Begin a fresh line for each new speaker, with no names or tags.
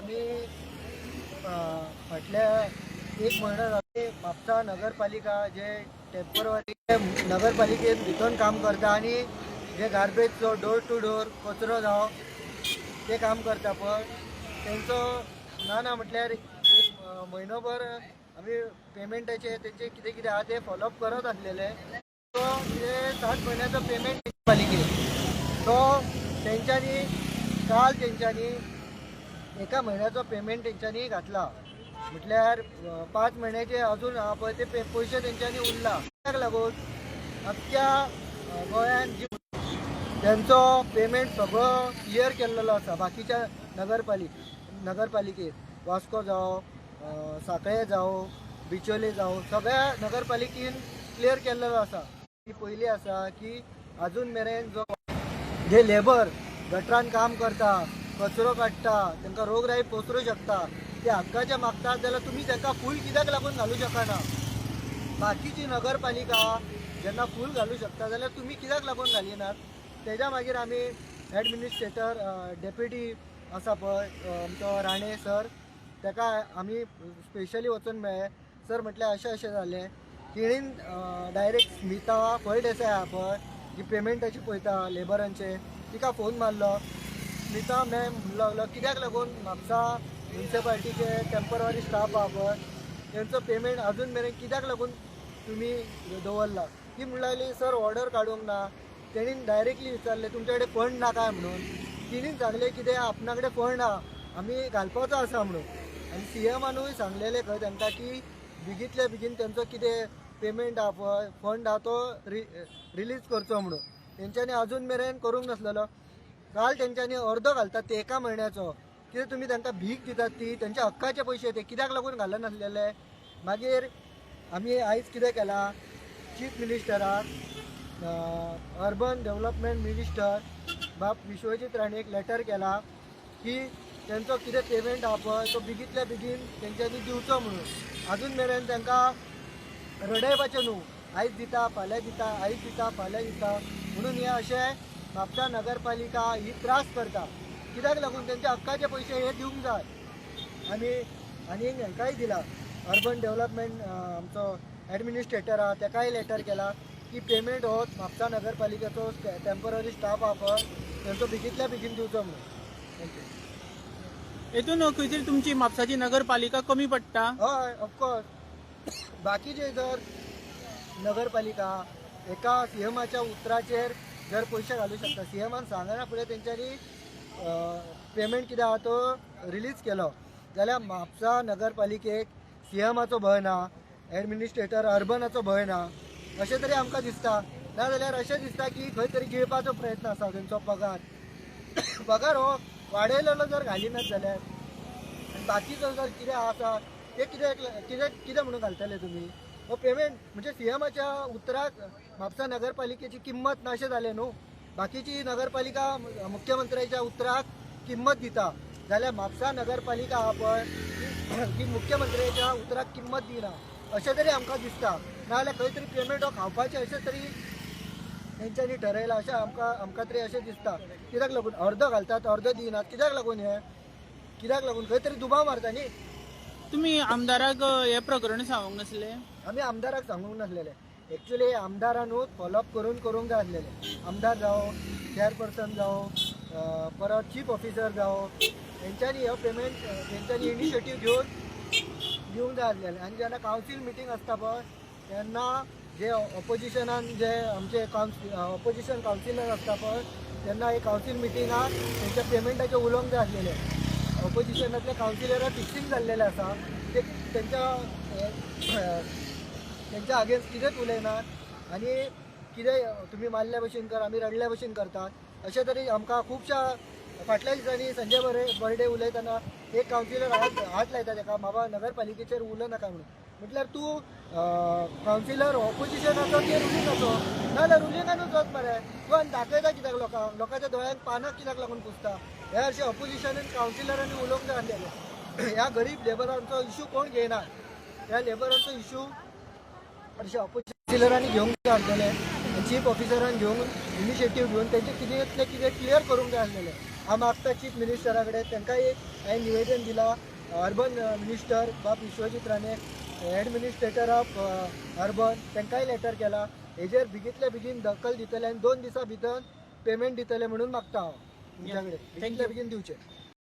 आम्ही फाटल्या एक महिना जाते म्हापसा नगरपालिका जे टेम्पररी नगरपालिकेत भितर काम करता आणि जे गार्बेजचो डोर टू डोर कचरो जावं ते काम करता पण त्यांचं ना म्हटल्यार एक म्हयनोभर आम्ही पेमेंटाचे त्यांचे कितें कितें आहा ते फॉलोअप करत असलेले तो जे 7 महिन्याचा पेमेंट पालिकेत तो तेंच्यांनी काल तेंच्यांनी एका महिन्याचो पेमेंट तेंच्यांनी घातला म्हटल्यार 5 महिन्याचे अजून आहा पळय ते पयशे तेंच्यांनी उरला ताका लागून अख्ख्या गोंयांत जी त्यांचो पेमेंट सगळो क्लियर केल्लो आसा बाकीच्या नगरपालिकेत वास्को जावं सांकळे जावं बिचोले जावं सगळ्या नगरपालिकेन क्लियर केल्लो आसा ती पयली आसा की अजून मेरेन जो जे लेबर गटरान काम करता कचरो काडटा तांकां रोगराई पसरूं शकता ते हक्काचे मागतात जाल्यार तुमी तांकां फूल कित्याक लागून घालूं शकना बाकीची नगरपालिका जेन्ना फूल घालूं शकता जाल्यार तुमी कित्याक लागून घालिनात तेज्या मागीर आमी एडमिनिस्ट्रेटर डेप्युटी आसा पळय आमचो राणे सर ताका आमी स्पेशली वचून मेळ्ळे सर म्हटल्यार अशें अशें जालें तेणीन डायरेक्ट स्मिता पळय देसाय आहा पळय जी पेमेंटाची पळयता लेबरांचे तिका फोन मारलो स्मिता मॅम म्हणूंक लागलो कित्याक लागून म्हापसा म्युनिसिपालिटीचे टेम्पररी स्टाफ आहा पळय तेंचो पेमेंट अजून मेरेन कित्याक लागून तुमी दवरला ती म्हणूंक लागली सर ऑर्डर काडूंक ना तेणीन डायरेक्टली विचारले तुमचे कडेन फंड ना काय म्हणून तिणीन सांगले कितें आपणा कडेन फंड आहा आमी घालपाचो आसा म्हणून आनी CMनूय सांगलेले खंय तांकां की बेगींतल्या बेगीन तेंचो कितें पेमेंट आहा पळय फंड आहा तो रिलीज करचो म्हणून तेंच्यांनी अजून मेरेन करूंक नासलेलो काल तेंच्यांनी अर्दो घालतात ते एका म्हयन्याचो कितें तुमी तांकां भीक दितात ती तेंच्या हक्काचे पयशे ते कित्याक लागून घालनासलेले मागीर आमी आयज कितें केलां चीफ मिनिस्टराक अर्बन डेव्हलपमेंट मिनिस्टर बाब विश्वजीत राणेक लेटर केला की तेंचो कितें पेमेंट आहा पळय तो बेगींतल्या बेगीन तेंच्यांनी दिवचो म्हणून अजून मेरेन तांकां रडयपाचें न्हू आयज दिता फाल्यां दिता आयज दिता फाल्यां दिता म्हणून हे अशें म्हापसा नगरपालिका ही त्रास करता कित्याक लागून तेंच्या हक्काचे पयशे हे दिवंक जाय आनी हांकांय दिला अर्बन डेव्हलपमेंट आमचो एडमिनिस्ट्रेटर आहा ताकाय लेटर केला की पेमेंट हो म्हापसा नगरपालिकेचो टेम्पररी स्टाफ आहा पळय तेंचो बेगींतल्या बेगीन दिवचो म्हणून थँक्यू
हेतून खंय तरी तुमची म्हापसाची नगरपालिका कमी पडटा
हय ऑफकोर्स बाकीचे जर नगरपालिका एका CMच्या उतराचेर जर पयशे घालूं शकता CMन सांगना फुडें तेंच्यांनी पेमेंट कितें आहा तो रिलीज केलो जाल्यार म्हापसा नगरपालिकेक CMचो भंय ना एडमिनिस्ट्रेटर अर्बनाचो भंय ना अशें तरी आमकां दिसता नाजाल्यार अशें दिसता की खंय तरी गिळपाचो प्रयत्न आसा तेंचो पगार हो वाडयलेलो जर घालिनात जाल्यार आनी बाकीचो जर कितें आसा ते कितें म्हणून घालतले तुमी हो पेमेंट म्हणजे CMच्या उतराक म्हापसा नगरपालिकेची किंमत ना अशें जालें न्हू बाकीची नगरपालिका मुख्यमंत्र्याच्या उतराक किंमत दिता जाल्यार म्हापसा नगरपालिका आहा पळय ती मुख्यमंत्र्याच्या उतराक किंमत दिना अशें तरी आमकां दिसता नाजाल्यार खंय तरी पेमेंट हो खावपाचें अशें तरी तेंच्यांनी ठरयलां अशें आमकां तरी अशें दिसता कित्याक लागून अर्दो घालतात अर्दो दिनात कित्याक लागून खंय तरी दुबाव मारता न्ही
तुमी आमदाराक हे प्रकरण सांगूंक नासले
आमी आमदाराक सांगूंक नासलेले एक्चुली आमदारानूच फॉलोअप करूंक जाय आसलेले आमदार जावं चेअरपर्सन जावं परत चीफ ऑफिसर जावं तेंच्यांनी हो पेमेंट तेंच्यांनी इनिशिएटीव घेवन दिवंक जाय आसलेले आनी जेन्ना कावन्सील मिटींग आसता पळय तेन्ना जे ऑपोजिशनान जे आमचे ऑपोजिशन कावन्सिलर आसता पळय तेन्ना हे कावन्सील मिटिंगाक तेंच्या पेमेंटाचें उलोवंक जाय आसलेले ऑपोजिशनांतले कावन्सिलर फिक्सींग जाल्लेले आसा ते तेंच्या अगेन्स्ट कितेंच उलयनात आनी कितें तुमी मारल्या भशेन कर आमी रडल्या भशेन करतात अशें तरी आमकां खुबशा फाटल्या दिसांनी संजय बर्डे उलयतना एक कावन्सिलर हात लायता ताका बाबा नगरपालिकेचेर उलयनाका म्हणून म्हटल्यार तूं कावन्सिलर ऑपोजिशनाचो की रुलिंगाचो नाजाल्यार रुलिंगानूच वच मरे तूं आनी दाखयता कित्याक लोकांच्या दोळ्यांक पानाक कित्याक लागून पुसता हे अशें ऑपोजिशनान कावन्सिलरांनी उलोवंक जाय आसलेलें ह्या गरीब लेबरांचो इशू कोण घेयना ह्या लेबरांचो इशू अशें ऑपोजिशनरांनी घेवंक जाय आसलेलें चीफ ऑफिसरान घेवन इनिशिएटीव घेवन तेंचे कितें कितें क्लियर करूंक जाय आसलेलें हांव मागता चीफ मिनिस्टरा कडेन तांकां एक हांवें निवेदन दिलां अर्बन मिनिस्टर बाब Vishwajit Rane head administrator of urban तांकांय लेटर केला हेजेर बेगींतल्या बेगीन दखल दितले आनी 2 दिसां भितर पेमेंट दितले म्हणून मागता हांव तुमच्या कडेन बेगींतल्या बेगीन दिवचे